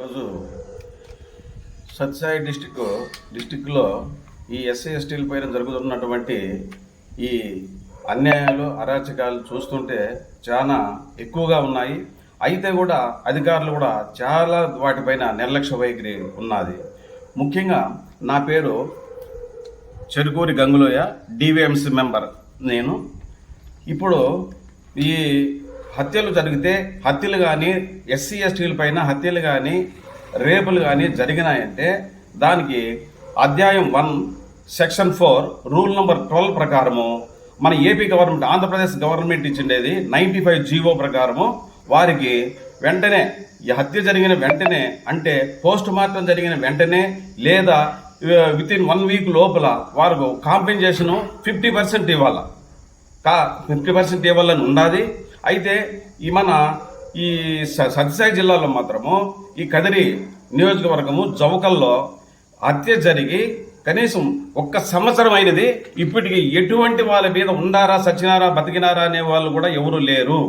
ఈరోజు సత్యసాయి డిస్టిక్లో ఈ ఎస్సీ ఎస్టీల పైన జరుగుతున్నటువంటి ఈ అన్యాయాలు అరాచకాలు చూస్తుంటే చాలా ఎక్కువగా ఉన్నాయి. అయితే కూడా అధికారులు కూడా చాలా వాటిపైన నిర్లక్ష్య వైఖరి ఉన్నది. ముఖ్యంగా నా పేరు చెరుకూరి గంగులోయ, డివిఎంసీ మెంబర్ నేను. ఇప్పుడు ఈ హత్యలు జరిగితే హత్యలు కానీ ఎస్సీ ఎస్టీల పైన హత్యలు కానీ రేపులు కానీ జరిగినాయంటే దానికి అధ్యాయం 1 సెక్షన్ 4 రూల్ నెంబర్ 12 ప్రకారము మన ఏపీ గవర్నమెంట్, ఆంధ్రప్రదేశ్ గవర్నమెంట్ ఇచ్చిండేది 95 జీవో ప్రకారము వారికి వెంటనే ఈ హత్య జరిగిన వెంటనే, అంటే పోస్ట్ మార్టం జరిగిన వెంటనే లేదా వితిన్ 1 వీక్ లోపల వారికి కాంపెన్సేషను 50% ఇవ్వాలి. 50% ఇవ్వాలని ఉండాలి. అయితే ఈ సత్యసాయి జిల్లాలో మాత్రము ఈ కదిరి నియోజకవర్గము జవకల్లో హత్య జరిగి కనీసం 1 సంవత్సరం అయినది. ఇప్పటికి ఎటువంటి వాళ్ళ మీద ఉండారా, సచ్చినారా, బతికినారా అనే వాళ్ళు కూడా ఎవరు లేరు.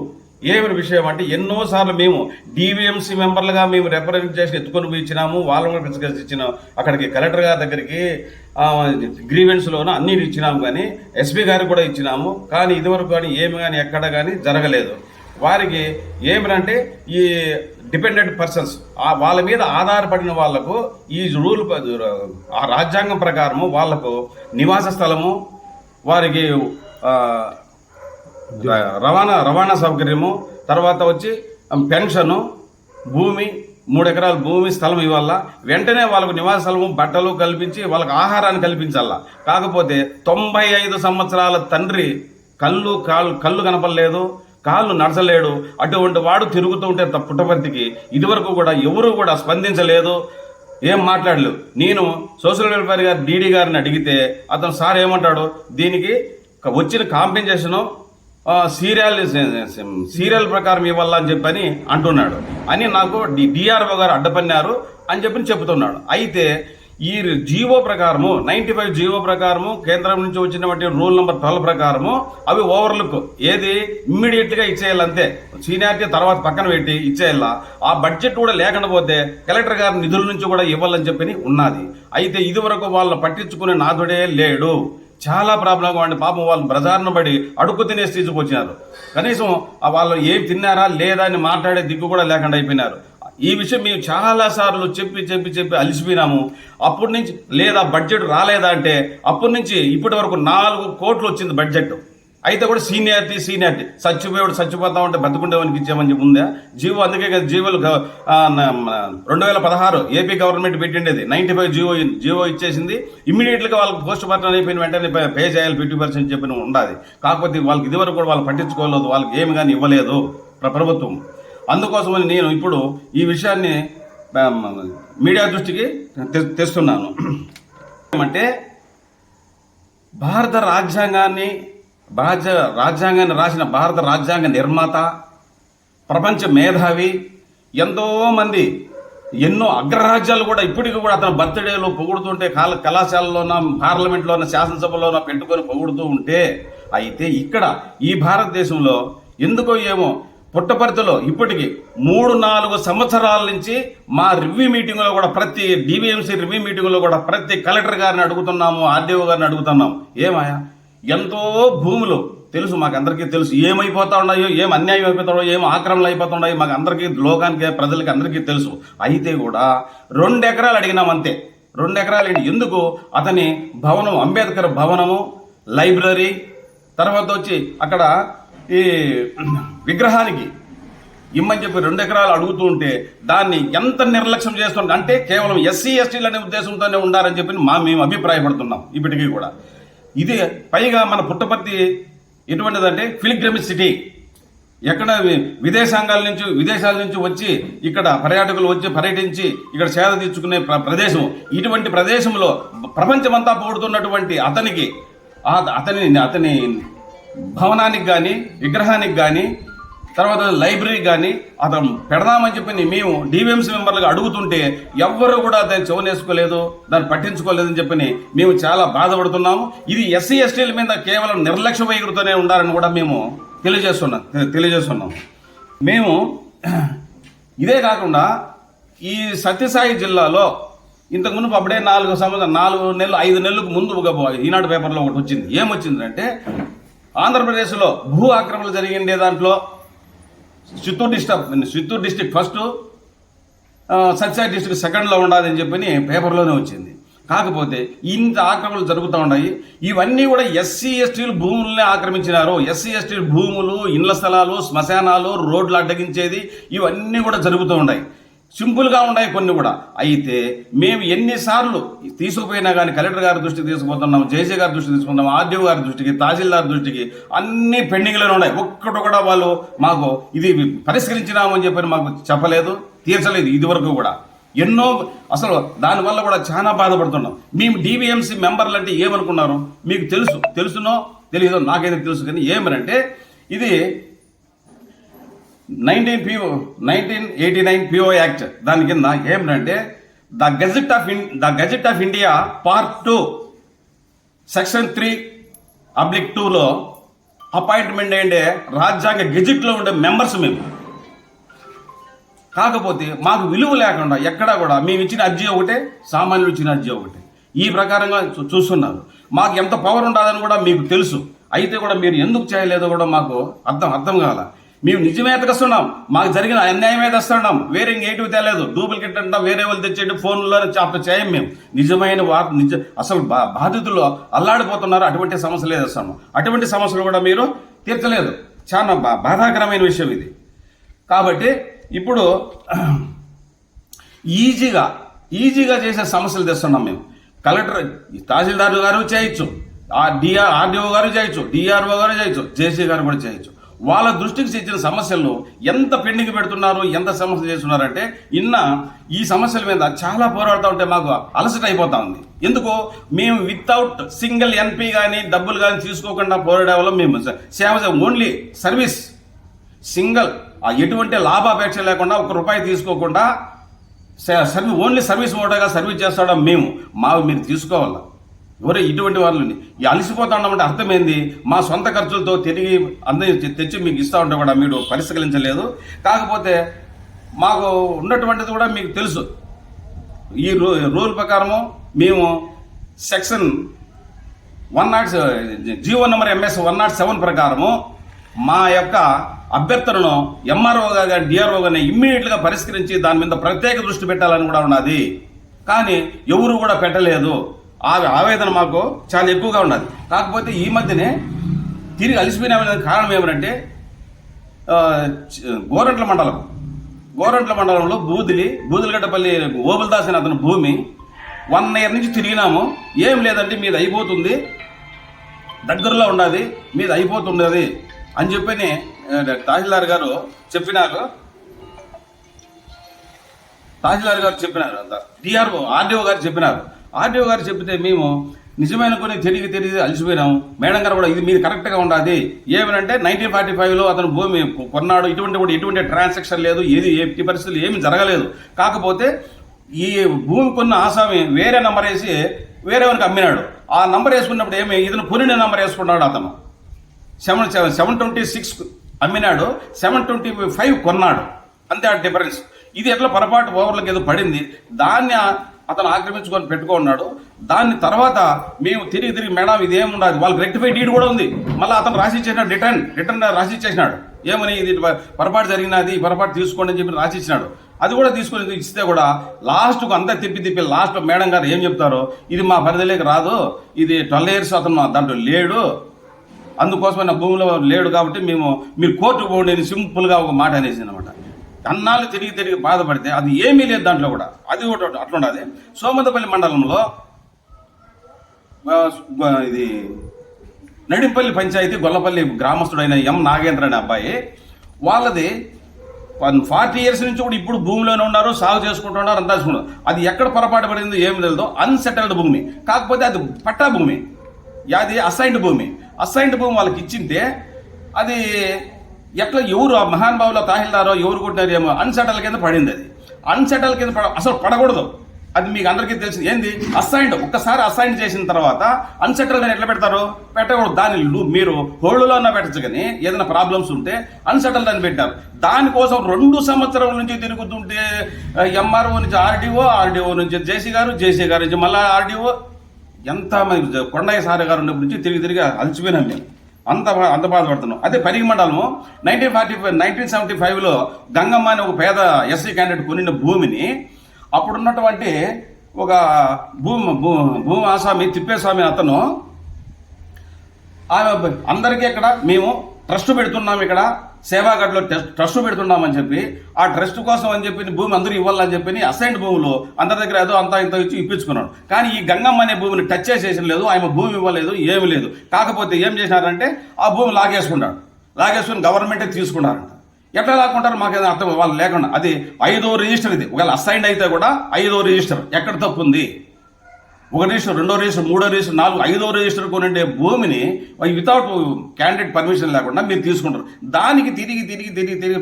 ఏమి విషయం అంటే ఎన్నోసార్లు మేము డివిఎంసీ మెంబర్లుగా మేము రిప్రజెంటేషన్ ఎత్తుకొని పోయి ఇచ్చినాము. వాళ్ళని ఇచ్చినాం అక్కడికి, కలెక్టర్ గారి దగ్గరికి గ్రీవెన్స్లోనూ అన్నీ ఇచ్చినాము, కానీ ఎస్పీ గారికి కూడా ఇచ్చినాము. కానీ ఇదివరకు కానీ ఏమి కానీ ఎక్కడ కానీ జరగలేదు. వారికి ఏమిటంటే ఈ డిపెండెంట్ పర్సన్స్ వాళ్ళ మీద ఆధారపడిన వాళ్లకు ఈ రూల్ ఆ రాజ్యాంగం ప్రకారము వాళ్లకు నివాస స్థలము, వారికి రవాణా సౌకర్యము, తర్వాత వచ్చి పెన్షను, భూమి 3 ఎకరాల భూమి స్థలం ఇవ్వాల. వెంటనే వాళ్ళకు నివాస స్థలము, బట్టలు కల్పించి వాళ్ళకు ఆహారాన్ని కల్పించాల. కాకపోతే 95 సంవత్సరాల తండ్రి కళ్ళు కనపడలేదు, కాళ్ళు నడచలేడు. అటువంటి వాడు తిరుగుతూ ఉంటే పుట్టపర్తికి ఇదివరకు కూడా ఎవరు కూడా స్పందించలేదు, ఏం మాట్లాడలేదు. నేను సోషల్ వెల్ఫేర్ గారు డీడీ గారిని అడిగితే అతను సార్ ఏమంటాడు, దీనికి వచ్చిన కాంపెన్సేషను సీరియల్ ప్రకారం ఇవ్వాలని చెప్పని అంటున్నాడు అని నాకు డిఆర్ఓ గారు అడ్డపన్నారు అని చెప్తున్నాడు. అయితే ఈ జీవో ప్రకారము 95 జీవో ప్రకారము కేంద్రం నుంచి వచ్చినటువంటి రూల్ నెంబర్ 12 ప్రకారము అవి ఓవర్లుక్, ఏది ఇమ్మీడియట్గా ఇచ్చేయాలంతే. సీనియారిటీ తర్వాత పక్కన పెట్టి ఇచ్చేయాల. ఆ బడ్జెట్ కూడా లేకుండా పోతే కలెక్టర్ గారి నిధుల నుంచి కూడా ఇవ్వాలని చెప్పని ఉన్నది. అయితే ఇదివరకు వాళ్ళని పట్టించుకునే నాథుడే లేడు. చాలా ప్రాబ్లంగా ఉండి పాపం వాళ్ళు బ్రజార్ను పడి అడుక్కు తినే స్థితికి వచ్చినారు. కనీసం వాళ్ళు ఏం తిన్నారా లేదా అని మాట్లాడే దిక్కు కూడా లేకుండా అయిపోయినారు. ఈ విషయం మేము చాలాసార్లు చెప్పి అలిసిపోయినాము. అప్పటి నుంచి లేదా బడ్జెట్ రాలేదా అంటే అప్పటి నుంచి ఇప్పటి వరకు 4 కోట్లు వచ్చింది బడ్జెట్. అయితే కూడా సీనియారిటీ చచ్చిపోతా ఉంటే బతుకుండేవానికి ఇచ్చామని చెప్పి ఉందా జీవో. అందుకే కదా జీవోలు 2016 ఏపీ గవర్నమెంట్ పెట్టిండేది 95 జీవో ఇచ్చేసింది. ఇమ్మీడియట్గా వాళ్ళకి పోస్ట్ మార్టం అయిపోయిన వెంటనే పే చేయాలి 50% చెప్పిన ఉండాలి. కాకపోతే వాళ్ళకి ఇదివరకు కూడా వాళ్ళు పట్టించుకోలేదు, వాళ్ళకి ఏమి కానీ ఇవ్వలేదు ప్రభుత్వం. అందుకోసమని నేను ఇప్పుడు ఈ విషయాన్ని మీడియా దృష్టికి తెస్తున్నాను. ఏమంటే భారత రాజ్యాంగాన్ని రాసిన భారత రాజ్యాంగ నిర్మాత, ప్రపంచ మేధావి, ఎంతోమంది ఎన్నో అగ్రరాజ్యాలు కూడా ఇప్పటికీ కూడా అతను బర్త్డేలో పొగుడుతుంటే కళాశాలలోన, పార్లమెంట్లోన, శాసనసభలోన పెట్టుకొని పొగుడుతూ ఉంటే, అయితే ఇక్కడ ఈ భారతదేశంలో ఎందుకో ఏమో పుట్టపర్తిలో ఇప్పటికి 3-4 సంవత్సరాల నుంచి మా రివ్యూ మీటింగ్లో కూడా, ప్రతి డివిఎంసీ రివ్యూ మీటింగ్లో కూడా ప్రతి కలెక్టర్ గారిని అడుగుతున్నాము, ఆర్డీఓ గారిని అడుగుతున్నాము. ఏమాయా ఎంతో భూములు తెలుసు, మాకు అందరికీ తెలుసు ఏమైపోతా ఉన్నాయో, ఏం అన్యాయం అయిపోతాడో, ఏం ఆక్రమణలు అయిపోతున్నాయో మాకు అందరికీ, లోకానికి, ప్రజలకి అందరికీ తెలుసు. అయితే కూడా 2 ఎకరాలు అడిగినాం అంతే. 2 ఎకరాలు ఎందుకు? అతని భవనం, అంబేద్కర్ భవనము, లైబ్రరీ, తర్వాత వచ్చి అక్కడ ఈ విగ్రహానికి ఇమ్మని చెప్పి 2 ఎకరాలు అడుగుతూ ఉంటే దాన్ని ఎంత నిర్లక్ష్యం చేస్తుంటే, అంటే కేవలం ఎస్సీ ఎస్టీలు అనే ఉద్దేశంతోనే ఉండాలని చెప్పి మేము అభిప్రాయపడుతున్నాం ఇప్పటికీ కూడా. ఇది పైగా మన పుట్టపర్తి ఎటువంటిదంటే పిల్గ్రిమేజ్ సిటీ. ఎక్కడ విదేశాల నుంచి వచ్చి ఇక్కడ పర్యాటకులు వచ్చి పర్యటించి ఇక్కడ సేద తీర్చుకునే ప్రదేశం. ఇటువంటి ప్రదేశంలో ప్రపంచమంతా పొగుడుతున్నటువంటి అతని భవనానికి కానీ, విగ్రహానికి కానీ, తర్వాత లైబ్రరీ కానీ అతను పెడదామని చెప్పి మేము డివిఎంసీ మెంబర్లుగా అడుగుతుంటే ఎవ్వరూ కూడా దాన్ని చెవునేసుకోలేదు, దాన్ని పట్టించుకోలేదని చెప్పని మేము చాలా బాధపడుతున్నాము. ఇది ఎస్సీ ఎస్టీల మీద కేవలం నిర్లక్ష్య వైఖరితోనే ఉండాలని కూడా మేము తెలియజేస్తున్నాం. మేము ఇదే కాకుండా ఈ సత్యసాయి జిల్లాలో ఇంతకుముందు అప్పుడే 4 నెలలు 5 నెలలకు ముందు ఒక ఈనాడు పేపర్లో ఒకటి వచ్చింది. ఏమొచ్చిందంటే ఆంధ్రప్రదేశ్లో భూ ఆక్రమణలు జరిగిండే దాంట్లో Chittoor district first, Sathya Sai district సెకండ్లో ఉండాలని చెప్పని పేపర్లోనే వచ్చింది. కాకపోతే ఇంత ఆక్రమణలు జరుగుతూ ఉన్నాయి. ఇవన్నీ కూడా ఎస్సీ ఎస్టీలు భూములనే ఆక్రమించినారు. ఎస్సీ ఎస్టీలు భూములు, ఇండ్ల స్థలాలు, శ్మశానాలు, రోడ్లు అడ్డగించేది ఇవన్నీ కూడా జరుగుతూ ఉన్నాయి. సింపుల్గా ఉన్నాయి కొన్ని కూడా. అయితే మేము ఎన్నిసార్లు తీసుకుపోయినా కానీ కలెక్టర్ గారి దృష్టికి తీసుకుపోతున్నాం, జేసీ గారి దృష్టికి తీసుకుంటాం, ఆర్డీఓ గారి దృష్టికి, తహసీల్దార్ దృష్టికి, అన్ని పెండింగ్లోనే ఉన్నాయి. ఒక్కటి కూడా వాళ్ళు మాకు ఇది పరిష్కరించినామని చెప్పని మాకు చెప్పలేదు, తీర్చలేదు ఇదివరకు కూడా. ఎన్నో అసలు దానివల్ల కూడా చాలా బాధపడుతున్నాం. మేము డిబిఎంసీ మెంబర్లు అంటే ఏమనుకున్నారు మీకు తెలుసునో తెలియదో నాకైతే తెలుసు. కానీ ఏమనంటే ఇది 1989 PO యాక్ట్ దాని కింద ఏమిటంటే the gazette of India part 2 section 3/2లో అపాయింట్మెంట్ అయ్యే రాజ్యాంగ గెజెట్లో ఉండే మెంబర్స్ మేము. కాకపోతే మాకు విలువ లేకుండా ఎక్కడా కూడా మేము ఇచ్చిన అర్జీ ఒకటే, సామాన్యులు ఇచ్చిన అర్జీ ఒకటే, ఈ ప్రకారంగా చూస్తున్నారు. మాకు ఎంత పవర్ ఉంటుందని కూడా మీకు తెలుసు. అయితే కూడా మీరు ఎందుకు చేయలేదో కూడా మాకు అర్థం కావాల. మేము నిజమే తెస్తున్నాం, మాకు జరిగిన అన్యాయమే తెస్తున్నాం, వేరే ఇంకేటివి తేలేదు. డూప్లికేట్ అంటా వేరే వాళ్ళు తెచ్చేటి ఫోన్లో చేయం. మేము నిజమైన అసలు బాధితులు అల్లాడిపోతున్నారు. అటువంటి సమస్యలే తెస్తాము. అటువంటి సమస్యలు కూడా మీరు తీర్చలేదు. చాలా బాధాకరమైన విషయం ఇది. కాబట్టి ఇప్పుడు ఈజీగా చేసే సమస్యలు తెస్తున్నాం మేము. కలెక్టర్, తహసీల్దార్ గారు చేయొచ్చు, ఆర్డీఓ గారు చేయొచ్చు, డిఆర్ఓ గారు చేయొచ్చు, జేసీ గారు కూడా చేయొచ్చు. వాళ్ళ దృష్టికి తెచ్చిన సమస్యలను ఎంత పెండింగ్ పెడుతున్నారు, ఎంత సమస్యలు చేస్తున్నారంటే ఈ సమస్యల మీద చాలా పోరాడుతూ ఉంటే మాకు అలసట అయిపోతా ఉంది. ఎందుకు మేము వితౌట్ సింగిల్ ఎన్పీ కానీ డబ్బులు కానీ తీసుకోకుండా పోరాడే వల్ల మేము సేవ ఓన్లీ సర్వీస్ సింగిల్ ఎటువంటి లాభాపేక్ష లేకుండా ₹1 తీసుకోకుండా ఓన్లీ సర్వీస్ మోడల్గా సర్వీస్ చేస్తాడం మేము. మీరు తీసుకోవాలా ఎవరే ఇటువంటి వాళ్ళని అలసిపోతా ఉన్నామంటే అర్థమైంది. మా సొంత ఖర్చులతో తిరిగి అందరి తెచ్చి మీకు ఇస్తూ ఉంటే కూడా మీరు పరిష్కరించలేదు. కాకపోతే మాకు ఉన్నటువంటిది కూడా మీకు తెలుసు. ఈ రూల్ ప్రకారము మేము సెక్షన్ 107 జీవో నెంబర్ MS 107 ప్రకారము మా యొక్క అభ్యర్థనను ఎంఆర్ఓ గారు డిఆర్ఓ గారిని ఇమ్మీడియట్గా పరిష్కరించి దాని మీద ప్రత్యేక దృష్టి పెట్టాలని కూడా ఉన్నది. కానీ ఎవరు కూడా పెట్టలేదు. ఆ ఆవేదన మాకు చాలా ఎక్కువగా ఉన్నది. కాకపోతే ఈ మధ్యనే తిరిగి అలసిపోయిన కారణం ఏమంటే గోరంట్ల మండలంలో బూదిలిగడ్డపల్లి ఓబుల్దాస్ అని అతని భూమి 1 year నుంచి తిరిగినాము. ఏం లేదంటే మీది అయిపోతుంది, దగ్గరలో ఉన్నది, మీది అయిపోతున్నది అని చెప్పని తహసీల్దార్ గారు చెప్పినారు. డిఆర్ఓ ఆర్డీఓ గారు చెప్పినారు. ఆర్డీఓ గారు చెప్తే మేము నిజమైన కొన్ని తిరిగి అలసిపోయినాము. మేడం గారు కూడా ఇది మీరు కరెక్ట్గా ఉండాలి. ఏమనంటే 1945లో అతను భూమి కొన్నాడు. ఎటువంటి ట్రాన్సాక్షన్ లేదు, ఎట్టి పరిస్థితులు ఏమి జరగలేదు. కాకపోతే ఈ భూమి కొన్న ఆసామి వేరే నంబర్ వేసి వేరే వారికి అమ్మినాడు. ఆ నంబర్ వేసుకున్నప్పుడు ఇతను పురిని నంబర్ వేసుకున్నాడు. అతను 726 అమ్మినాడు, 725 కొన్నాడు. అంతే ఆ డిఫరెన్స్. ఇది ఎట్లా పొరపాటు ఓవర్లకు ఏదో పడింది, దాన్ని అతను ఆక్రమించుకొని పెట్టుకున్నాడు. దాని తర్వాత మేము తిరిగి మేడం ఇది ఏముండదు, వాళ్ళకి రెక్టిఫై డీడ్ కూడా ఉంది. మళ్ళీ అతను రాసిచ్చేసినాడు, రిటర్న్ రాసిచ్చేసినాడు. ఏమని ఇది పొరపాటు జరిగినది, పొరపాటు తీసుకోండి అని చెప్పి రాసిచ్చినాడు. అది కూడా తీసుకొని ఇస్తే కూడా లాస్ట్కు అంతా తిప్పి లాస్ట్లో మేడం గారు ఏం చెప్తారో, ఇది మా పరిధిలోకి రాదు, ఇది 12 years అతను దాంట్లో లేడు, అందుకోసమైన భూమిలో లేడు కాబట్టి మీరు కోర్టుకు పోండి సింపుల్గా ఒక మాట అనేసి అనమాట. అన్నాళ్ళు తిరిగి బాధపడితే అది ఏమీ లేదు దాంట్లో కూడా. అది కూడా అట్లుండదు. సోమంతపల్లి మండలంలో ఇది నడింపల్లి పంచాయతీ గొల్లపల్లి గ్రామస్తుడైన ఎం నాగేంద్ర అనే అబ్బాయి, వాళ్ళది 40 years నుంచి కూడా ఇప్పుడు భూమిలోనే ఉన్నారు, సాగు చేసుకుంటున్నారు, అంతా చేసుకుంటారు. అది ఎక్కడ పొరపాటు పడిందో ఏమి తెలియదు. అన్సెటిల్డ్ భూమి, కాకపోతే అది పట్టా భూమి, అది అసైన్డ్ భూమి వాళ్ళకి ఇచ్చింటే అది ఎట్లా ఎవరు మహానుభావుల తహసీల్దారో ఎవరు కొట్టినారు ఏమో అన్సెటల్ కింద పడింది. అది అన్సెటల్ కింద అసలు పడకూడదు. అది మీకు అందరికీ తెలిసింది. ఏంది అసైన్డ్, ఒక్కసారి అసైన్ చేసిన తర్వాత అన్సెటిల్డ్ అని ఎట్లా పెడతారు? పెట్టకూడదు. దాన్ని మీరు హోల్డ్లో అన్న పెట్టచ్చు, కానీ ఏదైనా ప్రాబ్లమ్స్ ఉంటే అన్సెటిల్డ్ అని పెట్టారు. దానికోసం 2 సంవత్సరాల నుంచి తిరుగుతుంటే ఎంఆర్ఓ నుంచి ఆర్డీఓ నుంచి జేసీ గారు నుంచి మళ్ళీ ఆర్డీఓ, ఎంత కొండయ్య సార్ గారు ఉన్నప్పటి నుంచి తిరిగి అలసిపోయినాం మేము. అంత బాధపడుతున్నాం. అదే పరిగి మండలము 1975లో గంగమ్మ అనే ఒక పేద ఎస్సీ క్యాండిడేట్ కొనిన భూమిని అప్పుడున్నటువంటి ఒక భూమి ఆసామి తిప్పేస్వామి అతను ఆమె అందరికీ ఇక్కడ మేము ట్రస్ట్ పెడుతున్నాం, ఇక్కడ సేవాగఢ్లో ట్రస్ట్ పెడుతున్నామని చెప్పి ఆ ట్రస్ట్ కోసం అని చెప్పి భూమి అందరూ ఇవ్వాలని చెప్పి అసైన్డ్ భూములు అందరి దగ్గర ఏదో అంతా ఇంత ఇచ్చి ఇప్పించుకున్నాడు. కానీ ఈ గంగమ్మ అనే భూమిని టచ్ చేసేసిన లేదు, ఆమె భూమి ఇవ్వలేదు, ఏమి లేదు. కాకపోతే ఏం చేసినారంటే ఆ భూమి లాగేసుకుని గవర్నమెంటే తీసుకున్నారంట. ఎట్లా లాక్కుంటారు మాకేదో అర్థం వాళ్ళు లేకుండా. అది 5వ రిజిస్టర్. ఇది ఒకవేళ అసైన్డ్ అయితే కూడా 5వ రిజిస్టర్. ఎక్కడ తప్పు ఉంది? 1 రిజిస్టర్, 2వ రిజిస్టర్, 3వ రిజిస్టర్, 5వ రిజిస్టర్ కొనిండే భూమిని వితౌట్ క్యాండిడేట్ పర్మిషన్ లేకుండా మీరు తీసుకుంటారు. దానికి తిరిగి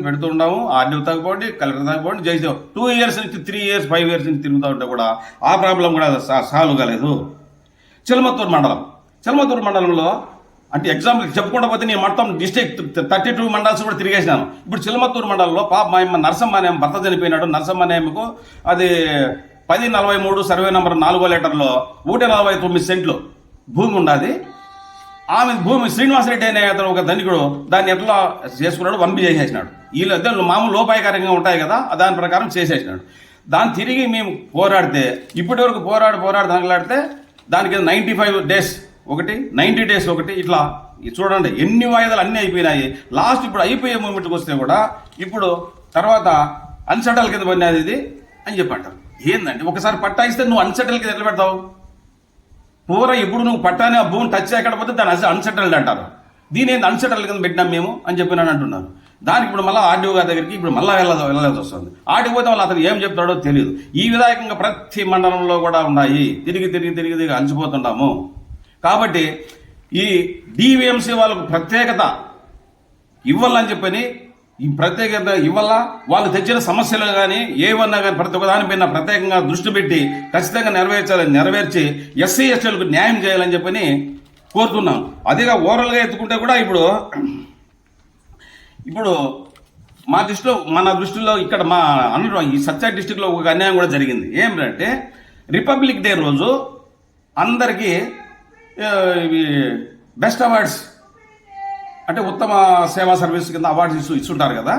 పెడుతున్నాము. ఆర్డీఓ తగ్గపోండి, కలెక్టర్ తగ్గపోండి, జైసే 2 ఇయర్స్ నుంచి 3 ఇయర్స్ 5 ఇయర్స్ నుంచి తిరుగుతూ ఉంటే కూడా ఆ ప్రాబ్లం కూడా సాల్వ్ కాలేదు. చిలమత్తూరు మండలంలో అంటే ఎగ్జాంపుల్ చెప్పుకుంటా పోతే నేను మొత్తం డిస్ట్రిక్ట్ 32 మండల్స్ కూడా తిరిగేసినాను. ఇప్పుడు చిలమత్తూరు మండలంలో పాప మా నరసమ్మ అనే భర్త చనిపోయినాడు. నరసమ్మ అనేమకు అది 1043 సర్వే నెంబర్ 4వ లెటర్లో 149 సెంట్లు భూమి ఉన్నది. ఆమె భూమి శ్రీనివాసరెడ్డి అనే అతను ఒక ధనికుడు దాన్ని ఎట్లా చేసుకున్నాడు, 1B చేసేసినాడు. వీళ్ళిద్దరు మామూలు లోపాయకారంగా ఉంటాయి కదా, దాని ప్రకారం చేసేసినాడు. దాన్ని తిరిగి మేము పోరాడితే ఇప్పటి వరకు పోరాడి దంగలాడితే దానికి 95 డేస్ ఒకటి, 90 డేస్ ఒకటి, ఇట్లా చూడండి ఎన్ని వాయిదాలు అన్నీ అయిపోయినాయి. లాస్ట్ ఇప్పుడు అయిపోయే మూమెంట్కి వస్తే కూడా ఇప్పుడు తర్వాత అన్సెటిల్ కింద పడినది ఇది అని చెప్పంటారు. ఏందంటే ఒకసారి పట్టా ఇస్తే నువ్వు అన్సెటిల్ కింద ఎట్లా పెడతావు? ఇప్పుడు నువ్వు పట్టానే ఆ భూమిని టచ్ చేయకపోతే దాన్ని అన్సెటిల్డ్ అంటారు. దీని ఏంది అన్సెటిల్ కింద పెట్టినాం మేము అని చెప్పినాను అంటున్నారు. దానికి ఇప్పుడు మళ్ళీ ఆర్డీఓ గారి దగ్గరికి ఇప్పుడు మళ్ళీ వెళ్ళాల్సి వస్తుంది. ఆర్డీఓ పోతే వాళ్ళు అతను ఏం చెప్తాడో తెలియదు. ఈ విధాయకంగా ప్రతి మండలంలో కూడా ఉన్నాయి. తిరిగి అలసిపోతున్నాము. కాబట్టి ఈ డివిఎంసీ వాళ్ళకు ప్రత్యేకత ఇవ్వాలని చెప్పని, ఈ ప్రత్యేకత ఇవ్వాలా, వాళ్ళు తెచ్చిన సమస్యలు కానీ ఏమన్నా కానీ ప్రతి ఒక్క దానిపైన ప్రత్యేకంగా దృష్టి పెట్టి ఖచ్చితంగా నెరవేర్చి ఎస్సీ ఎస్టీలకు న్యాయం చేయాలని చెప్పని కోరుతున్నాం. అదేగా ఓవరాల్గా ఎత్తుకుంటే కూడా ఇప్పుడు మన దృష్టిలో ఇక్కడ మా అన్న ఈ సత్య డిస్టిక్లో ఒక అన్యాయం కూడా జరిగింది. ఏమిటంటే రిపబ్లిక్ డే రోజు అందరికీ బెస్ట్ అవార్డ్స్ అంటే ఉత్తమ సేవా సర్వీస్ కింద అవార్డ్స్ ఇస్తుంటారు కదా.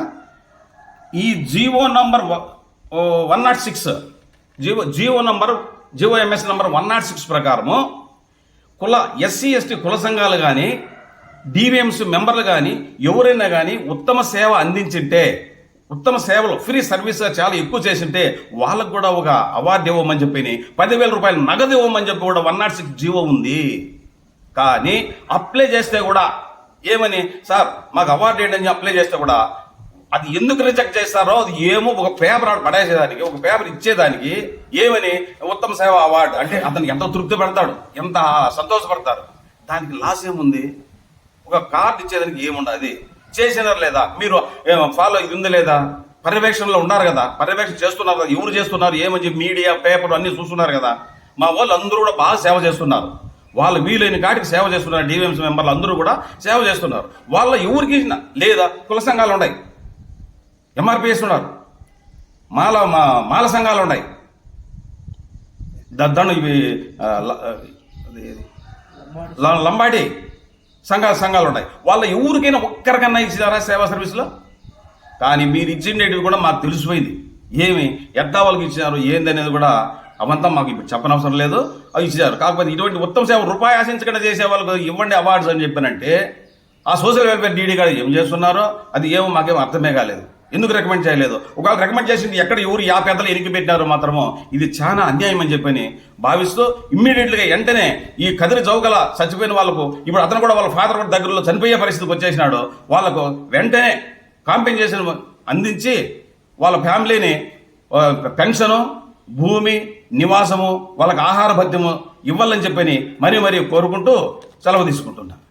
ఈ జీవో నంబర్ 106 జీవోఎంఎస్ నంబర్ 106 ప్రకారము ఎస్సీ ఎస్టీ కుల సంఘాలు కానీ డివిఎంసీ మెంబర్లు కానీ ఎవరైనా కానీ ఉత్తమ సేవ అందించింటే, ఉత్తమ సేవలు ఫ్రీ సర్వీస్ చాలా ఎక్కువ చేసింటే వాళ్ళకు కూడా ఒక అవార్డు ఇవ్వమని చెప్పి 10,000 రూపాయలు నగదు ఇవ్వమని చెప్పి కూడా 106 జీవో ఉంది. కానీ అప్లై చేస్తే కూడా ఏమని, సార్ మాకు అవార్డు ఏంటని అప్లై చేస్తే కూడా అది ఎందుకు రిజెక్ట్ చేస్తారో అది ఏమో ఒక పేపర్ పడేసేదానికి, ఒక పేపర్ ఇచ్చేదానికి ఏమని ఉత్తమ సేవ అవార్డు అంటే అతను ఎంత తృప్తి పడతాడు, ఎంత సంతోషపడతారు. దానికి లాస్ ఏముంది? ఒక కార్డు ఇచ్చేదానికి ఏముండదు. చేసినారు లేదా, మీరు ఫాలో ఇది ఉంది లేదా, పర్యవేక్షణలో ఉన్నారు కదా, పర్యవేక్షణ చేస్తున్నారు కదా, ఎవరు చేస్తున్నారు ఏమని చెప్పి మీడియా పేపర్ అన్ని చూస్తున్నారు కదా. మా వాళ్ళు అందరూ కూడా బాగా సేవ చేస్తున్నారు. వాళ్ళు వీలైన కాటికి సేవ చేస్తున్నారు. డివిఎంసీ మెంబర్లు అందరూ కూడా సేవ చేస్తున్నారు. వాళ్ళ ఎవరికి లేదా కుల సంఘాలు ఉన్నాయి, ఎంఆర్పిఎస్ ఉన్నారు, మాల సంఘాలు ఉన్నాయి, ఇవి లంబాడి సంఘాలు ఉన్నాయి. వాళ్ళ ఎవరికైనా ఒక్కరికన్నా ఇచ్చినారా సేవా సర్వీసులో? కానీ మీరు ఇచ్చిండేటివి కూడా మాకు తెలిసిపోయింది. ఏమి ఎట్లా వాళ్ళకి ఇచ్చినారు ఏందనేది కూడా అవంతా మాకు ఇప్పుడు చెప్పనవసరం లేదు. అవి ఇచ్చారు. కాకపోతే ఇటువంటి ఉత్తమ సేవ రూపాయి ఆశించకుండా చేసే వాళ్ళకు ఇవ్వండి అవార్డ్స్ అని చెప్పానంటే ఆ సోషల్ వెల్ఫేర్ డీడీ గారు ఏం చేస్తున్నారో అది ఏమో మాకేమో అర్థమే కాలేదు. ఎందుకు రికమెండ్ చేయలేదు? ఒకవేళ రికమెండ్ చేసింది ఎక్కడ ఎవరు పెద్దలు ఎనికి పెట్టారో మాత్రమో ఇది చాలా అన్యాయం అని చెప్పని భావిస్తూ ఇమ్మీడియట్గా వెంటనే ఈ కదిరి జౌగల చచ్చిపోయిన వాళ్ళకు ఇప్పుడు అతను కూడా వాళ్ళ ఫాదర్ కూడా దగ్గరలో చనిపోయే పరిస్థితికి వచ్చేసినాడు. వాళ్ళకు వెంటనే కాంపెన్సేషన్ అందించి వాళ్ళ ఫ్యామిలీని పెన్షను, భూమి, నివాసము, వాళ్ళకి ఆహార భత్యము ఇవ్వాలని చెప్పని మరీ కోరుకుంటూ సెలవు తీసుకుంటున్నాను.